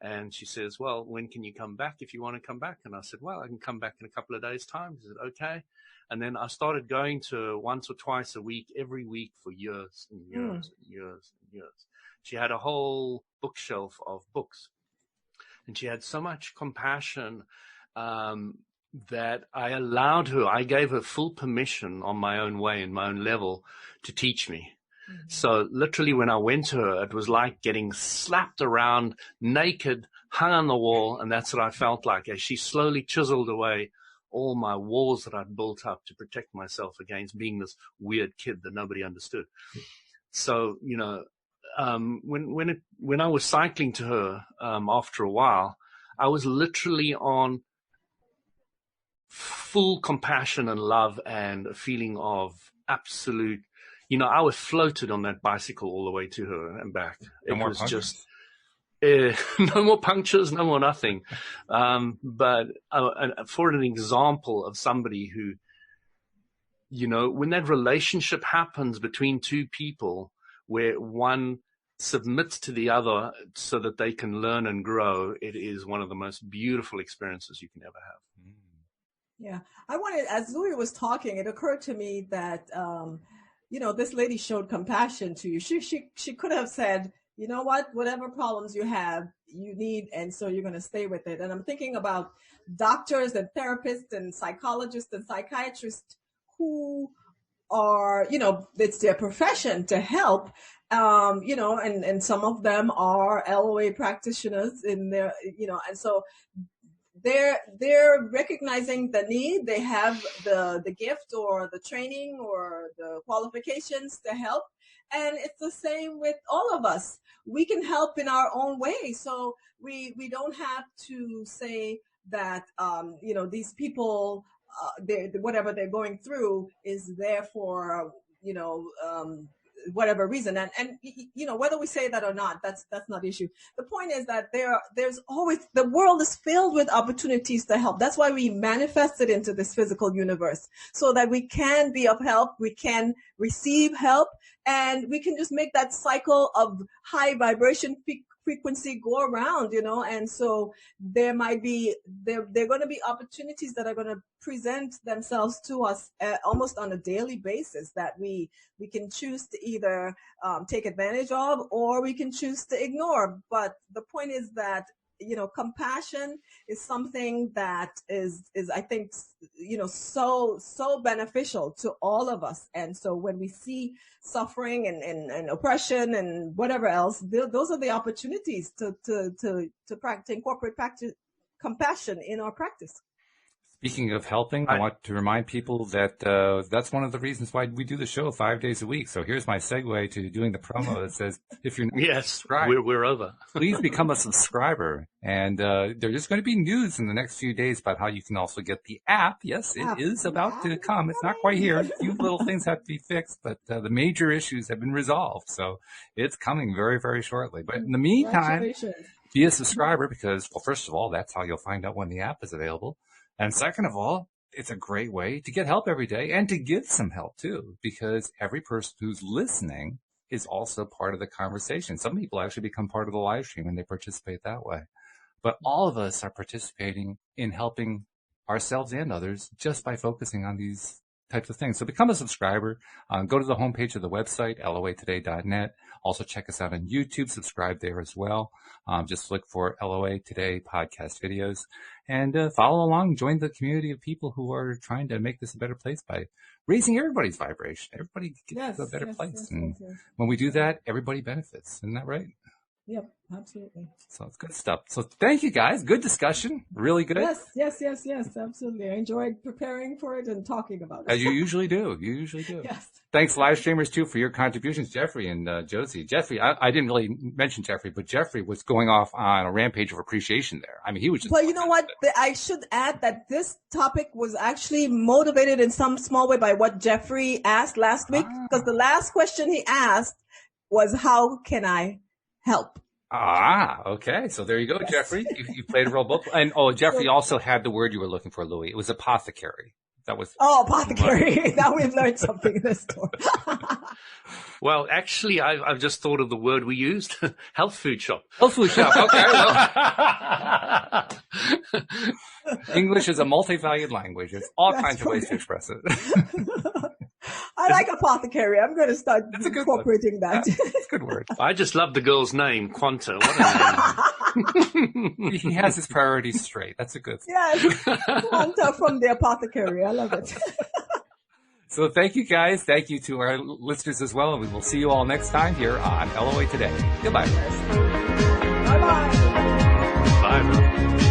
And she says, well, when can you come back if you want to come back? And I said, well, I can come back in a couple of days' time. She said, okay. And then I started going to once or twice a week, every week for years and years and years and years. She had a whole bookshelf of books. And she had so much compassion that I gave her full permission on my own way and my own level to teach me. Mm-hmm. So literally when I went to her, it was like getting slapped around naked, hung on the wall. And that's what I felt like as she slowly chiseled away all my walls that I'd built up to protect myself against being this weird kid that nobody understood. So, when I was cycling to her, after a while, I was literally on full compassion and love and a feeling of absolute, I was floated on that bicycle all the way to her and back. It was just, no more punctures, no more nothing. But for an example of somebody who, when that relationship happens between two people where one submits to the other so that they can learn and grow, it is one of the most beautiful experiences you can ever have. Yeah. I wanted, as Louis was talking, it occurred to me that, this lady showed compassion to you. She could have said, you know what, whatever problems you have, you need, and so you're going to stay with it. And I'm thinking about doctors and therapists and psychologists and psychiatrists who are, it's their profession to help, and some of them are LOA practitioners in their, and so they're recognizing the need. They have the gift or the training or the qualifications to help. And it's the same with all of us. We can help in our own way. So we don't have to say that, these people, whatever they're going through is there for, whatever reason. And whether we say that or not, that's not the issue. The point is that there's always, the world is filled with opportunities to help. That's why we manifested into this physical universe, so that we can be of help, we can receive help, and we can just make that cycle of high vibration frequency go around, and so there might be, there are going to be opportunities that are going to present themselves to us almost on a daily basis that we can choose to either take advantage of, or we can choose to ignore. But the point is that, compassion is something that is I think, so beneficial to all of us. And so when we see suffering and oppression and whatever else, those are the opportunities to incorporate compassion in our practice. Speaking of helping, I want to remind people that that's one of the reasons why we do the show 5 days a week. So here's my segue to doing the promo that says, if you're not subscribed, we're over. Please become a subscriber. And there's going to be news in the next few days about how you can also get the app. Yes, it is about to come. It's not quite here. A few little things have to be fixed, but the major issues have been resolved. So it's coming very, very shortly. But in the meantime, be a subscriber because, well, first of all, that's how you'll find out when the app is available. And second of all, it's a great way to get help every day and to give some help too, because every person who's listening is also part of the conversation. Some people actually become part of the live stream and they participate that way. But all of us are participating in helping ourselves and others just by focusing on these types of things. So become a subscriber. Go to the homepage of the website, loatoday.net. Also check us out on YouTube. Subscribe there as well. Just look for LOA Today podcast videos and follow along. Join the community of people who are trying to make this a better place by raising everybody's vibration. Everybody gets to a better place. And when we do that, everybody benefits. Isn't that right? Yep, absolutely. So it's good stuff. So thank you guys. Good discussion. Really good. Yes, absolutely. I enjoyed preparing for it and talking about it. As you usually do. Yes. Thanks, live streamers, too, for your contributions, Jeffrey and Josie. Jeffrey, I didn't really mention Jeffrey, but Jeffrey was going off on a rampage of appreciation there. I mean, he was just... Well, you know what? I should add that this topic was actually motivated in some small way by what Jeffrey asked last week, because the last question he asked was, how can I help? Okay. So there you go, yes. Jeffrey. You played a role both. And, Jeffrey also had the word you were looking for, Louis. It was apothecary. That was... apothecary. Now we've learned something in this story. Well, actually, I've just thought of the word we used. Health food shop. Health food shop. Okay. English is a multi-valued language. There's all kinds of ways to express it. I like apothecary. I'm going to start incorporating that. That's a good word. I just love the girl's name, Quanta. What a name. He has his priorities straight. That's a good thing. Yes. Quanta from the apothecary. I love it. So thank you, guys. Thank you to our listeners as well. And we will see you all next time here on LOA Today. Goodbye. Bye-bye. Bye.